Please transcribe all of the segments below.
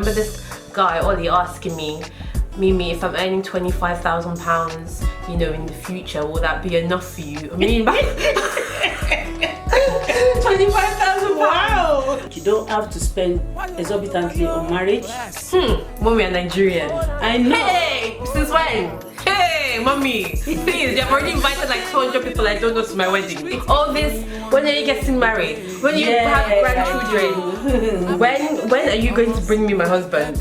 remember this guy, Ollie, asking me, Mimi, if I'm earning £25,000, you know, in the future, will that be enough for you? I mean, £25,000. Wow! You don't have to spend exorbitantly on marriage. Mommy, I'm Nigerian. I know. Hey, since when? Hey, mommy, please, you've already invited like 200 people I don't know to my wedding. All this, when are you getting married? When you have grandchildren? When are you going to bring me my husband?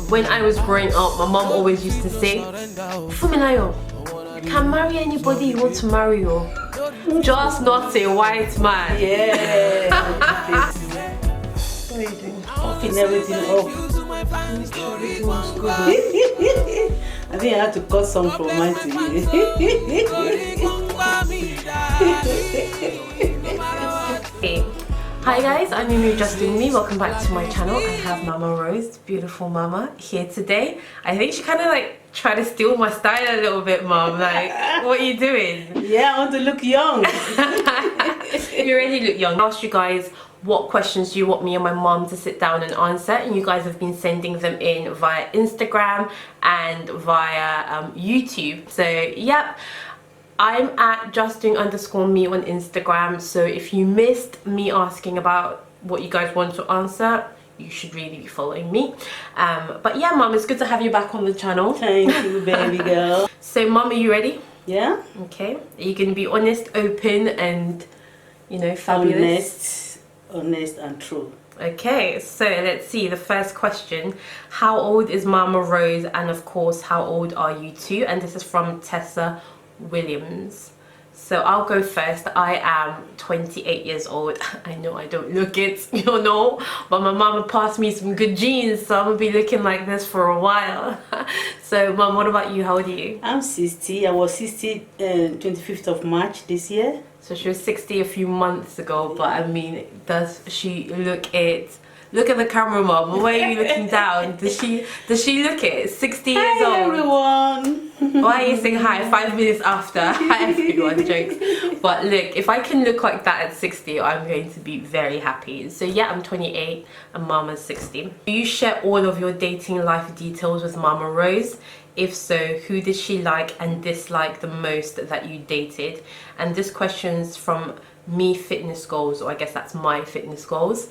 When I was growing up, my mom always used to say, Fuminayo, you can marry anybody you want to marry, yo. Just not a white man. Yeah. What are you doing? Popping everything up. I think I have to cut some from mine to you. Hey. Hi guys, I'm Mimi Just Doing Me. Welcome back to my channel. I have Mama Rose, beautiful mama, here today. I think she kind of like tried to steal my style a little bit, mom. Like, what are you doing? Yeah, I want to look young. You already look young. I asked you guys what questions do you want me and my mom to sit down and answer, and you guys have been sending them in via Instagram and via YouTube. So yep, I'm at justdoing_me on Instagram, so if you missed me asking about what you guys want to answer, you should really be following me. But yeah, mom, it's good to have you back on the channel. Thank you, baby girl. So mom, are you ready? Yeah. Okay, are you going to be honest, open and, you know, fabulous? Honest and true. Okay, so let's see, the first question. How old is Mama Rose, and of course, how old are you two? And this is from Tessa Williams. So I'll go first. I am 28 years old. I know I don't look it, you know, but my mama passed me some good genes, so I'm gonna be looking like this for a while. So mom, what about you? How old are you? I'm 60. I was 60 25th of March this year. So she was 60 a few months ago, but I mean, does she look it? Look at the camera, mom. Why are you looking down? Does she look it? 60 years old. Hi everyone. Why are you saying hi 5 minutes after? Hi everyone, jokes. But look, if I can look like that at 60, I'm going to be very happy. So yeah, I'm 28 and Mama's 60. Do you share all of your dating life details with Mama Rose? If so, who did she like and dislike the most that you dated? And this question's from Me Fitness Goals, or I guess that's My Fitness Goals.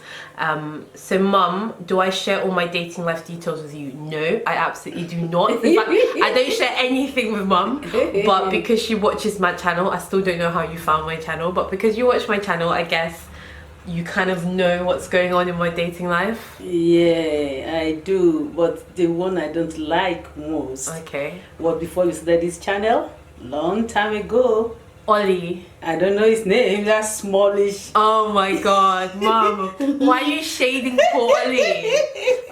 So mum, do I share all my dating life details with you? No, I absolutely do not. In fact, I don't share anything with mum, but because she watches my channel, I still don't know how you found my channel, but because you watch my channel, I guess you kind of know what's going on in my dating life. Yeah, I do, but the one I don't like most. Okay. Well, before you started this channel, long time ago. Ollie. I don't know his name, that's smallish. Oh my god, mom, why are you shading poor Ollie?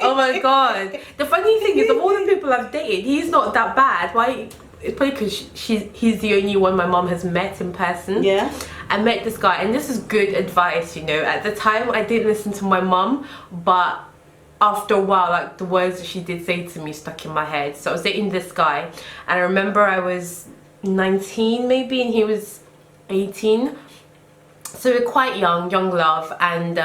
Oh my god. The funny thing is, of all the people I've dated, he's not that bad. Why? It's probably because he's the only one my mom has met in person. Yeah. I met this guy, and this is good advice, you know. At the time, I didn't listen to my mom, but after a while, like, the words that she did say to me stuck in my head. So I was dating this guy, and I remember I was 19 maybe, and he was 18. So we're quite young love, and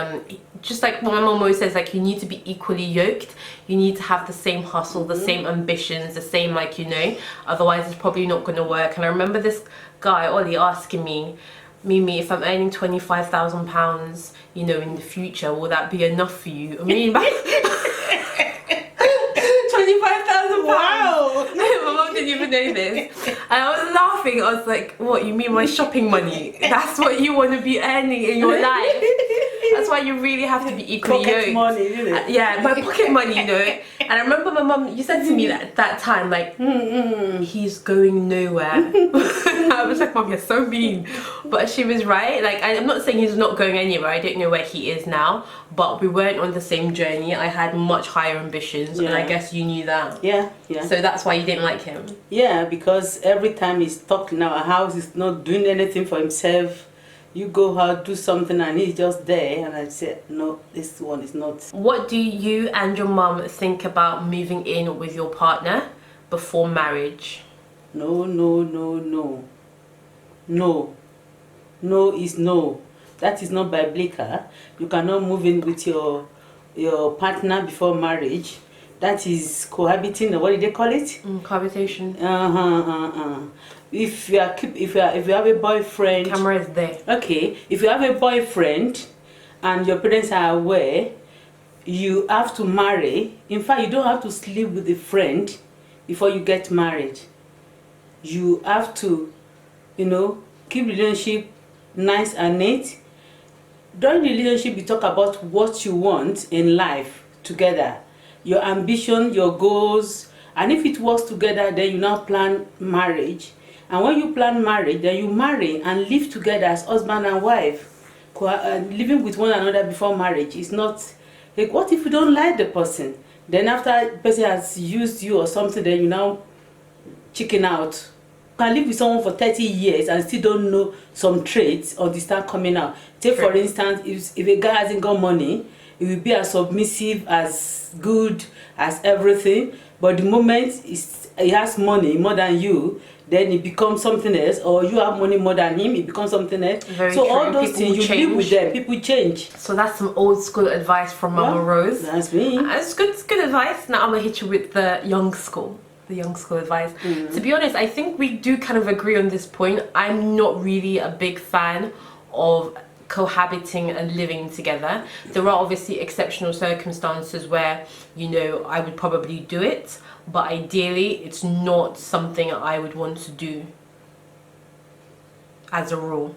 just like what my mom always says, like, you need to be equally yoked. You need to have the same hustle, the same ambitions, the same, like, you know, otherwise it's probably not going to work. And I remember this guy, Ollie, asking me, Mimi, if I'm earning £25,000, you know, in the future, will that be enough for you? I mean, £25,000. Wow. My mom didn't even know this. And I was laughing. I was like, what, you mean my shopping money? That's what you want to be earning in your life? That's why you really have to be equally yoked. Money, isn't it? Yeah, my pocket money, you know. And I remember my mum, you said to me that time, like, he's going nowhere. I was like, mom, you're so mean. But she was right. Like, I'm not saying he's not going anywhere. I don't know where he is now. But we weren't on the same journey. I had much higher ambitions, and I guess you knew that. Yeah, yeah. So that's why you didn't like him. Yeah, because every time he's talking now, a house is not doing anything for himself. You go out, do something, and he's just there. And I said, no, this one is not. What do you and your mum think about moving in with your partner before marriage? No, no, no, no. No. No is no. That is not biblical. You cannot move in with your your partner before marriage. That is cohabiting, or what do they call it? Cohabitation. If you have a boyfriend. Camera is there. Okay, if you have a boyfriend and your parents are aware, you have to marry. In fact, you don't have to sleep with a friend before you get married. You have to, keep relationship nice and neat. During the relationship, you talk about what you want in life together, your ambition, your goals, and if it works together, then you now plan marriage. And when you plan marriage, then you marry and live together as husband and wife. Living with one another before marriage is not like, what if you don't like the person? Then after the person has used you or something, then you now chicken out. You can live with someone for 30 years and still don't know some traits or they start coming out. Take for instance, if a guy hasn't got money, he will be as submissive, as good as everything. But the moment he has money more than you, then it becomes something else. Or you have money more than him, it becomes something else. Very so true. all those People things, you change. live with them. People change. So that's some old school advice from Mama Rose. That's me. It's good advice. Now I'm gonna hit you with the young school advice. To be honest, I think we do kind of agree on this point. I'm not really a big fan of cohabiting and living together. There are obviously exceptional circumstances where I would probably do it, but ideally it's not something I would want to do as a rule.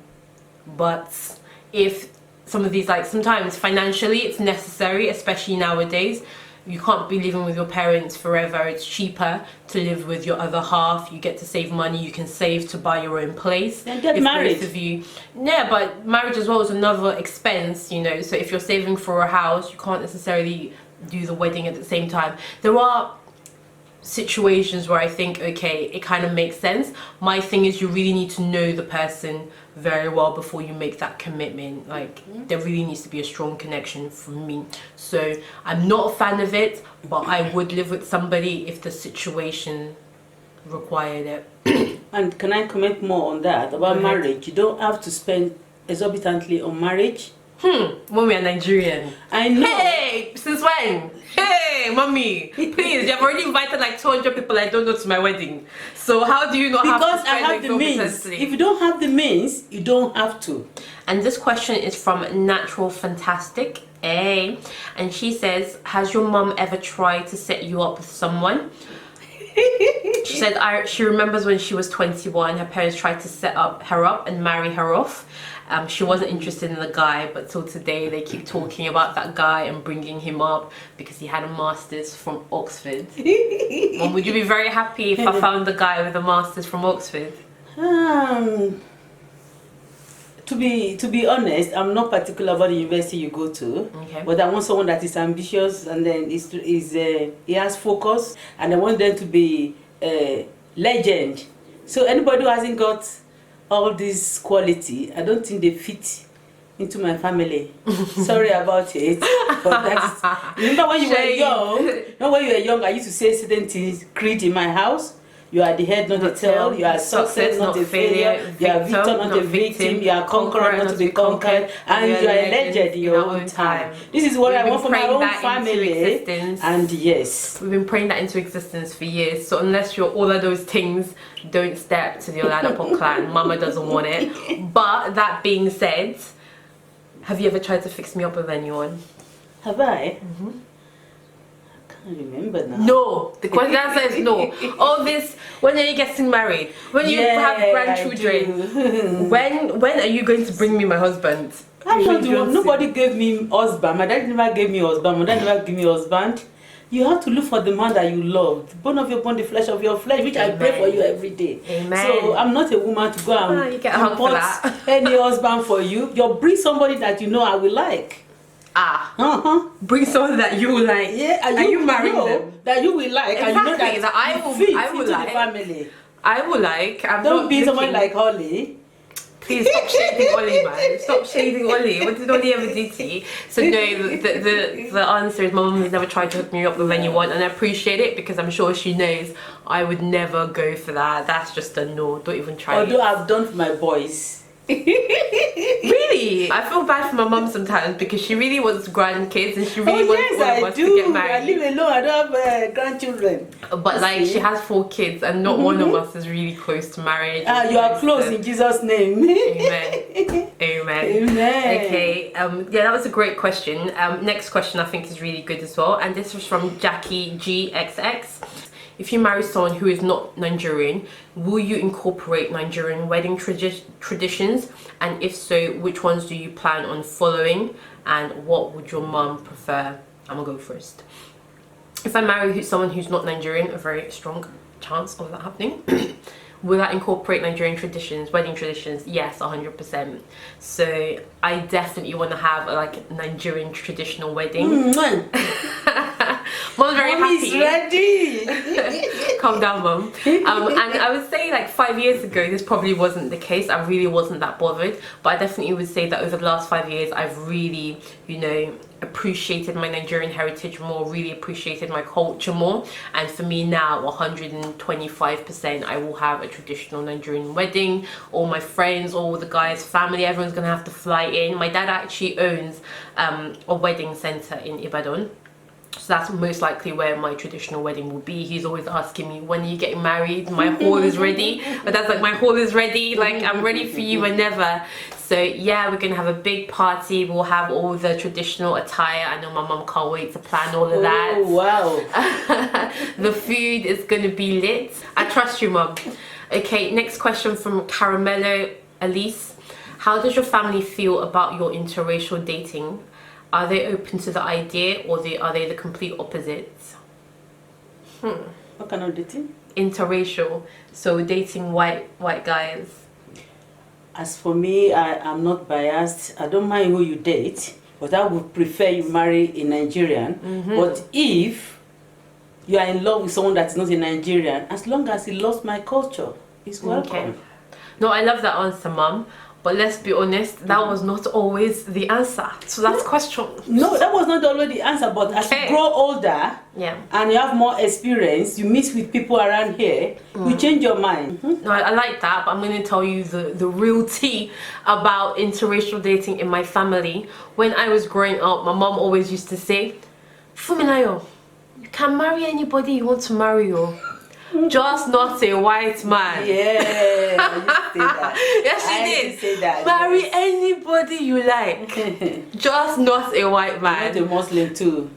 But if some of these, like, sometimes financially it's necessary, especially nowadays. You can't be living with your parents forever. It's cheaper to live with your other half. You get to save money. You can save to buy your own place. And get married. Both of you, yeah, but marriage as well is another expense, So if you're saving for a house, you can't necessarily do the wedding at the same time. There are situations where I think, okay, it kind of makes sense. My thing is, you really need to know the person very well before you make that commitment. Like, there really needs to be a strong connection for me. So I'm not a fan of it, but I would live with somebody if the situation required it. And can I comment more on that about marriage? You don't have to spend exorbitantly on marriage. When we are Nigerian. I know. Hey, since when? Hey, mommy, please, you have already invited like 200 people I don't know to my wedding. So how do you not have to Because I spend have the means. exorbitantly? If you don't have the means, you don't have to. And this question is from Natural Fantastic A, and she says, has your mum ever tried to set you up with someone? She said she remembers when she was 21, her parents tried to set her up and marry her off. She wasn't interested in the guy, but till today they keep talking about that guy and bringing him up because he had a master's from Oxford. Mom, would you be very happy if I found the guy with a master's from Oxford? To be honest, I'm not particular about the university you go to, Okay. but I want someone that is ambitious and then he has focus, and I want them to be legend. So anybody who hasn't got all this quality, I don't think they fit into my family. Sorry about it, but that's. Remember when you were young? Remember when you were young, I used to say certain things, creed in my house. You are the head, not the tail. You are success, not a failure. You are victor, not a victim. You are conqueror, not to be conquered. And you are a legend in your own time. This is what I want for my own family. And yes, we've been praying that into existence for years. So unless you're all of those things, don't step to the Oladapo clan. Mama doesn't want it. But that being said, have you ever tried to fix me up with anyone? Have I? I can't remember now. No, the question answer is no. All this, when are you getting married? When you have grandchildren? When are you going to bring me my husband? I'm not the one. Nobody gave me husband. My dad never gave me husband. My dad never gave me husband. You have to look for the man that you love, the bone of your bone, the flesh of your flesh, which Amen. I pray for you every day. Amen. So I'm not a woman to go and import any husband for you. You bring somebody that you know I will like. Bring someone that you will like. Yeah, are you marrying them? That you will like, exactly, and you know that I will like. The family. I will like. Don't be someone like Holly. Please stop shading Ollie, man. Stop shading Ollie. What did Ollie ever do to you? So no, the answer is my mum has never tried to hook me up with anyone, and I appreciate it because I'm sure she knows I would never go for that. That's just a no. Don't even try. Although I've done for my boys. Really? Really? I feel bad for my mum sometimes because she really wants grandkids and she really wants all of us to get married. I live alone. I don't have grandchildren. But like she has 4 kids and not one of us is really close to marriage. You are close in Jesus' name. Amen. Amen. Amen. Okay. Yeah, that was a great question. Next question I think is really good as well, and this is from Jackie GXX. If you marry someone who is not Nigerian, will you incorporate Nigerian wedding traditions? And if so, which ones do you plan on following? And what would your mum prefer? I'm gonna go first. If I marry someone who's not Nigerian, a very strong chance of that happening. Will I incorporate Nigerian traditions, wedding traditions? Yes, 100%. So I definitely want to have a Nigerian traditional wedding. Mom's very Mommy's happy. ready. Calm down, Mum. And I would say 5 years ago this probably wasn't the case. I really wasn't that bothered, but I definitely would say that over the last 5 years I've really, appreciated my Nigerian heritage more, really appreciated my culture more, and for me now 125% I will have a traditional Nigerian wedding. All my friends, all the guys' family, everyone's gonna have to fly in. My dad actually owns a wedding center in Ibadan. So that's most likely where my traditional wedding will be. He's always asking me, when are you getting married? My hall is ready. But that's my hall is ready. I'm ready for you whenever. So yeah, we're going to have a big party. We'll have all the traditional attire. I know my mum can't wait to plan all of that. Oh, wow. The food is going to be lit. I trust you, Mum. Okay, next question from Caramello Elise. How does your family feel about your interracial dating? Are they open to the idea, or are they the complete opposites? What kind of dating? Interracial, so dating white guys. As for me, I'm not biased. I don't mind who you date, but I would prefer you marry a Nigerian. But if you are in love with someone that's not a Nigerian, as long as he loves my culture, he's welcome. Okay. No, I love that answer, Mum. But let's be honest, that was not always the answer. So that's question. No, that was not always the answer. But as you grow older, and you have more experience, you meet with people around here, you change your mind. No, I like that, but I'm going to tell you the real tea about interracial dating in my family. When I was growing up, my mom always used to say, Fuminayo, you can marry anybody you want to marry, just not a white man. Yeah, I used to say that. Yes, she did. Say that, marry anybody you like, just not a white man. Not a Muslim too.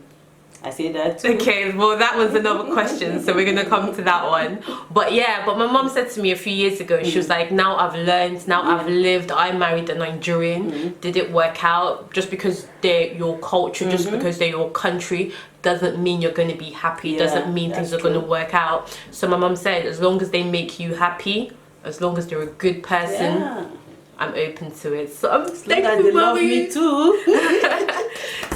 I say that too. Okay, well that was another question, so we're gonna come to that one. But my mom said to me a few years ago, she was like, now I've learned, now I've lived, I married a Nigerian. Did it work out? Just because they're your culture, just because they're your country, doesn't mean you're going to be happy, doesn't mean things are going to work out. So my mum said, as long as they make you happy, as long as they're a good person, I'm open to it. So I'm thankful, they love me too.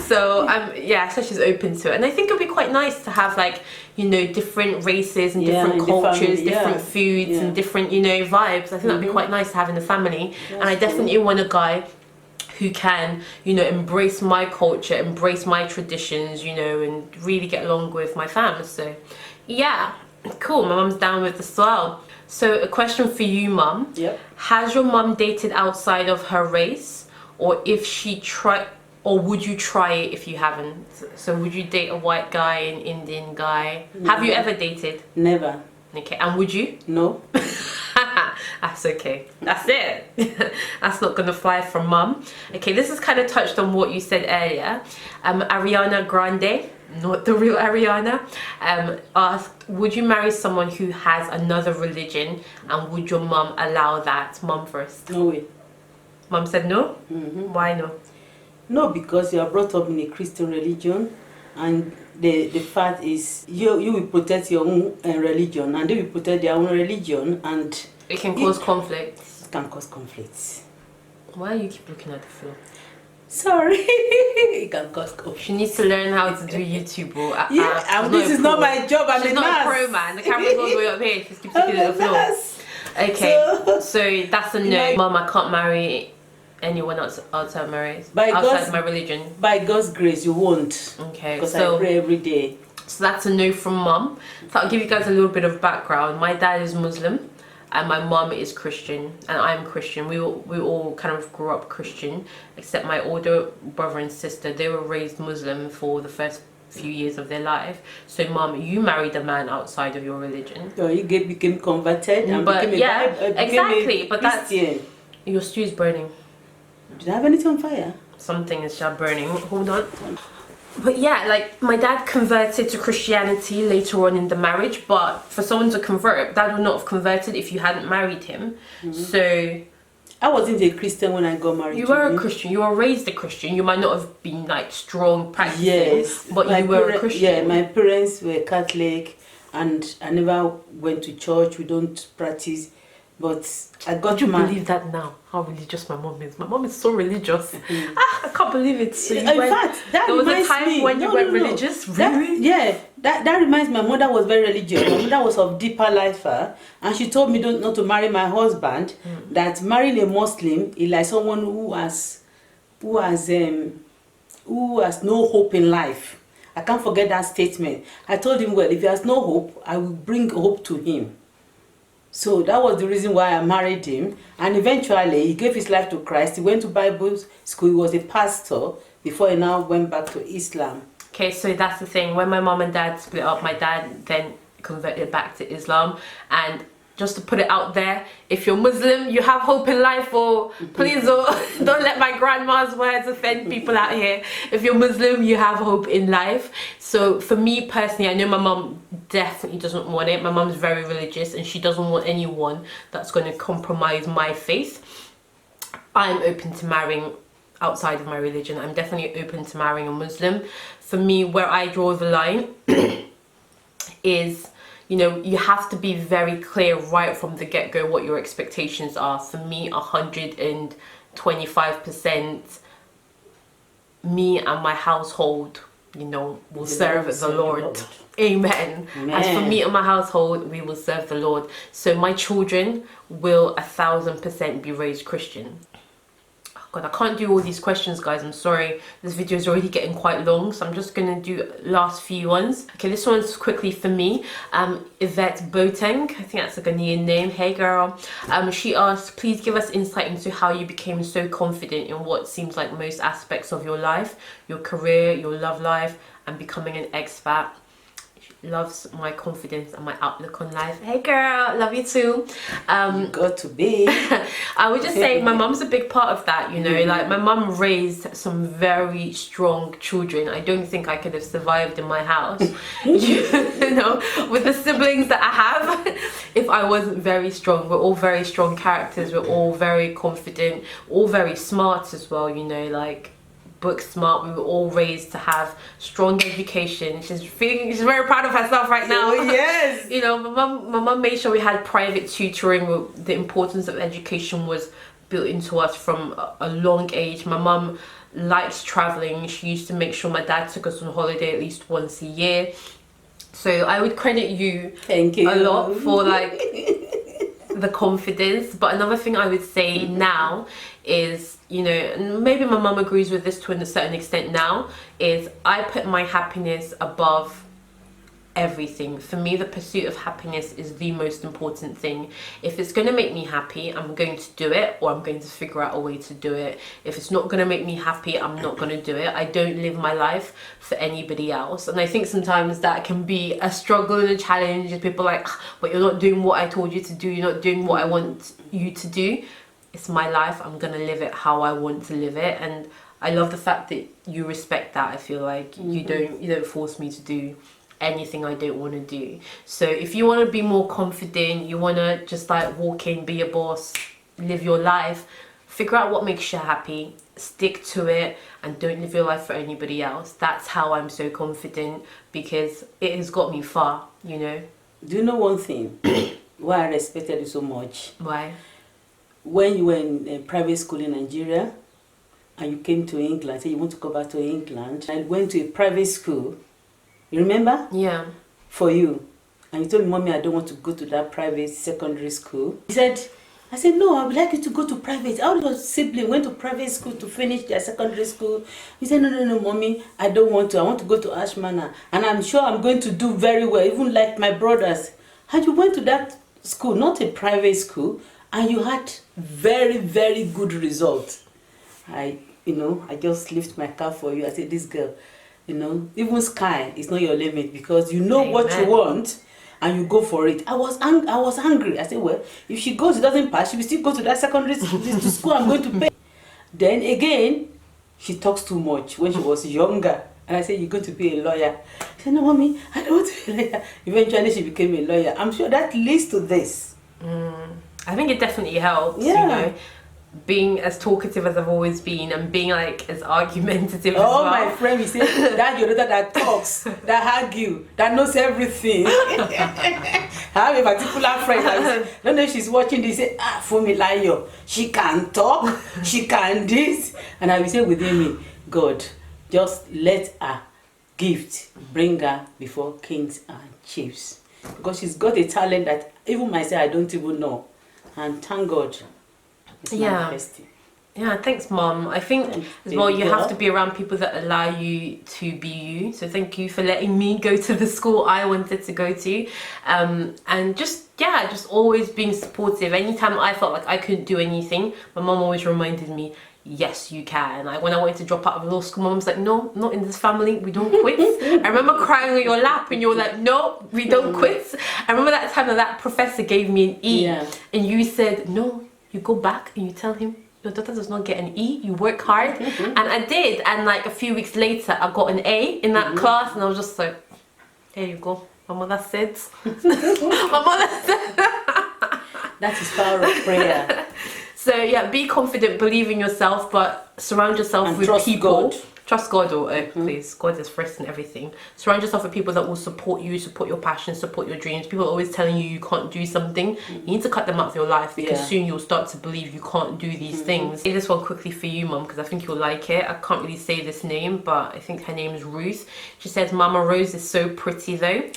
So so she's open to it, and I think it'll be quite nice to have different races and different cultures, different foods and different vibes. I think that'd be quite nice to have in the family. And I definitely want a guy who can, embrace my culture, embrace my traditions, and really get along with my fam. So, yeah, cool. My mum's down with this as well. So, a question for you, Mum. Yep. Has your mum dated outside of her race, or would you try it if you haven't? So, would you date a white guy, an Indian guy? Never. Have you ever dated? Never. Okay, and would you? No. That's okay. That's it. That's not gonna fly from Mum. Okay, this is kind of touched on what you said earlier. Ariana Grande, not the real Ariana, asked, would you marry someone who has another religion, and would your mum allow that? Mum first. No way. Mum said no? Why no? No, because you are brought up in a Christian religion, and the fact is you will protect your own religion, and they will protect their own religion, and it can cause conflicts. It can cause conflicts. Why do you keep looking at the floor? Sorry. It can cause conflicts. She needs to learn how to do YouTube. This is not my job. She's not a pro, man. The camera's all the way up here. She keeps looking at the floor. Okay, so that's a no. Mum, I can't marry anyone outside my race, outside my religion. By God's grace, you won't. Okay, because I pray every day. So that's a no from Mum. So I'll give you guys a little bit of background. My dad is Muslim. and my mum is Christian and I'm Christian. We all kind of grew up Christian, except my older brother and sister. They were raised Muslim for the first few years of their life. So mum, you married a man outside of your religion. So you became converted and But became yeah, exactly. but that's, your stew's burning. Did I have anything on fire? Something is burning. Hold on. But yeah, like my dad converted to Christianity later on in the marriage, but for someone to convert, dad would not have converted if you hadn't married him. So I wasn't a Christian when I got married. You were a Christian. You were raised a Christian. You might not have been like strong practicing, yes, but you were a Christian. Yeah, my parents were Catholic, and I never went to church. We don't practice, but I got to believe that now. How religious my mom is. My mom is so religious. I can't believe it. So in fact, that there was reminds a time me, when you were religious. Really? That reminds me. My mother was very religious. My mother was of deeper life, and she told me not to marry my husband. That marrying a Muslim is like someone who has no hope in life. I can't forget that statement. I told him, well, if he has no hope, I will bring hope to him. So that was the reason why I married him. And eventually, he gave his life to Christ. He went to Bible school. He was a pastor before he now went back to Islam. Okay, so that's the thing. When my mom and dad split up, my dad then converted back to Islam. And just to put it out there, if you're Muslim, you have hope in life, or please don't let my grandma's words offend people out here. If you're Muslim, you have hope in life. So for me personally, I know my mom definitely doesn't want it. My mom's very religious and she doesn't want anyone that's going to compromise my faith. I'm open to marrying outside of my religion. I'm definitely open to marrying a Muslim. For me, where I draw the line is, you know, you have to be very clear right from the get-go what your expectations are. For me, 125%, me and my household, you know, will serve the Lord. Amen. As for me and my household, we will serve the Lord. So my children will 1000% be raised Christian. God, I can't do all these questions, guys. I'm sorry. This video is already getting quite long, so I'm just going to do last few ones. Okay, this one's quickly for me. Yvette Boateng, I think that's a Ghanaian name. Hey, girl. She asked, please give us insight into how you became so confident in what seems like most aspects of your life, your career, your love life, and becoming an expat. Loves my confidence and my outlook on life. Hey girl, love you too. Got to be. I would just say my mum's a big part of that, you know. Like my mum raised some very strong children. I don't think I could have survived in my house, you know, with the siblings that I have if I wasn't very strong. We're all very strong characters. We're all very confident, all very smart as well, you know, like book smart. We were all raised to have strong education. She's very proud of herself right now. Oh, yes. You know, my mum made sure we had private tutoring. The importance of education was built into us from a long age. My mum likes traveling. She used to make sure my dad took us on holiday at least once a year. So I would credit you, thank you, a lot for like the confidence. But another thing I would say now is, you know, and maybe my mum agrees with this to a certain extent now, is I put my happiness above everything. For me, the pursuit of happiness is the most important thing. If it's going to make me happy, I'm going to do it, or I'm going to figure out a way to do it. If it's not going to make me happy, I'm not going to do it. I don't live my life for anybody else. And I think sometimes that can be a struggle and a challenge. People are like, but you're not doing what I told you to do. You're not doing what I want you to do. It's my life. I'm going to live it how I want to live it. And I love the fact that you respect that. I feel like you don't force me to do anything I don't want to do. So if you want to be more confident, you want to just like walk in, be a boss, live your life, figure out what makes you happy, stick to it, and don't live your life for anybody else. That's how I'm so confident, because it has got me far, you know. Do you know one thing why I respected you so much? Why? When you were in private school in Nigeria and you came to England, say you want to go back to England, and went to a private school. You remember? Yeah. For you. And you told me, Mommy, I don't want to go to that private secondary school. I said, no, I would like you to go to private. All your siblings went to private school to finish their secondary school. He said, no, Mommy, I don't want to. I want to go to Ashmana. And I'm sure I'm going to do very well, even like my brothers. And you went to that school, not a private school, and you had very, very good results. I just lift my cap for you. I said, this girl, even sky is not your limit, because you know what you want and you go for it. I was angry. I said, well, if she doesn't pass, she will still go to that secondary school I'm going to pay. Then again, she talks too much when she was younger. And I said, you're going to be a lawyer. She said, no, mommy, I don't want to be a lawyer. Eventually, she became a lawyer. I'm sure that leads to this. I think it definitely helps, being as talkative as I've always been, and being like as argumentative as well. My friend, you say, that your daughter that talks, that argue, that knows everything. I have a particular friend, I don't know if she's watching this, say, Fumilayo, she can talk, she can this. And I will say within me, God, just let her gift bring her before kings and chiefs. Because she's got a talent that even myself I don't even know. And thank God it's manifesting. Yeah, thanks, Mom. I think as well you have to be around people that allow you to be you. So thank you for letting me go to the school I wanted to go to. And just always being supportive. Anytime I felt like I couldn't do anything, my mom always reminded me, yes, you can. Like when I wanted to drop out of law school, Mom was like, no, not in this family, we don't quit. I remember crying on your lap and you were like, no, we don't quit. I remember that time that professor gave me an E and you said, no, you go back and you tell him your daughter does not get an E, you work hard. And I did, and like a few weeks later I got an A in that class, and I was just like, there you go, my mother said. My mother said. That is power of prayer. So yeah, be confident, believe in yourself, but surround yourself and with people. God. Trust God, please. God is first in everything. Surround yourself with people that will support you, support your passions, support your dreams. People are always telling you can't do something. You need to cut them out of your life, because soon you'll start to believe you can't do these things. Say this one quickly for you, Mum, because I think you'll like it. I can't really say this name, but I think her name is Ruth. She says, Mama Rose is so pretty though.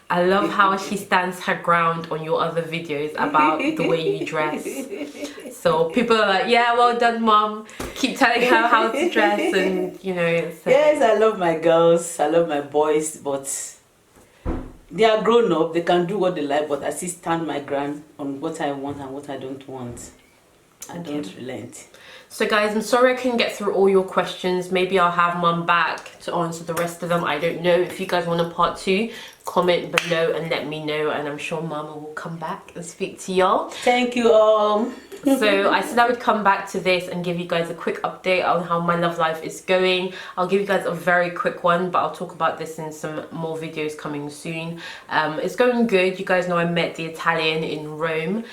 I love how she stands her ground on your other videos about the way you dress. So people are like, yeah, well done, Mom. Keep telling her how to dress, and So. Yes, I love my girls, I love my boys, but they are grown up, they can do what they like, but I still stand my ground on what I want and what I don't want. I don't relent. So guys, I'm sorry I couldn't get through all your questions. Maybe I'll have Mum back to answer the rest of them. I don't know. If you guys want a part 2, comment below and let me know, and I'm sure Mama will come back and speak to y'all. Thank you all. So I said I would come back to this and give you guys a quick update on how my love life is going. I'll give you guys a very quick one, but I'll talk about this in some more videos coming soon. It's going good. You guys know I met the Italian in Rome.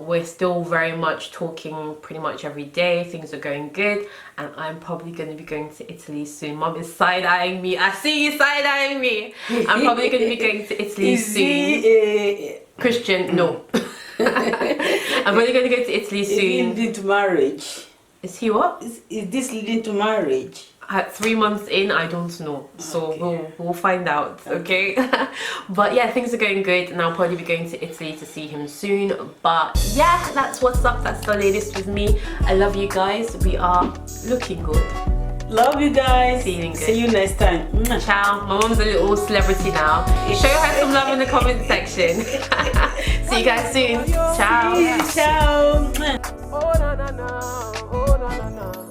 We're still very much talking pretty much every day. Things are going good, and I'm probably going to be going to Italy soon. Mom is side-eyeing me. I see you side-eyeing me. I'm probably going to be going to Italy soon. Christian, no. I'm really going to go to Italy soon. Is he leading to marriage? Is he what? Is this leading to marriage? At 3 months in, I don't know. So we'll find out, okay? But yeah, things are going good, and I'll probably be going to Italy to see him soon. But yeah, that's what's up. That's the latest with me. I love you guys. We are looking good. Love you guys. Feeling good. See you next time. Ciao. My mom's a little celebrity now. Show her some love in the comment section. See you guys soon. Ciao. Ciao. Oh, na, na, na. Oh, na, na, na.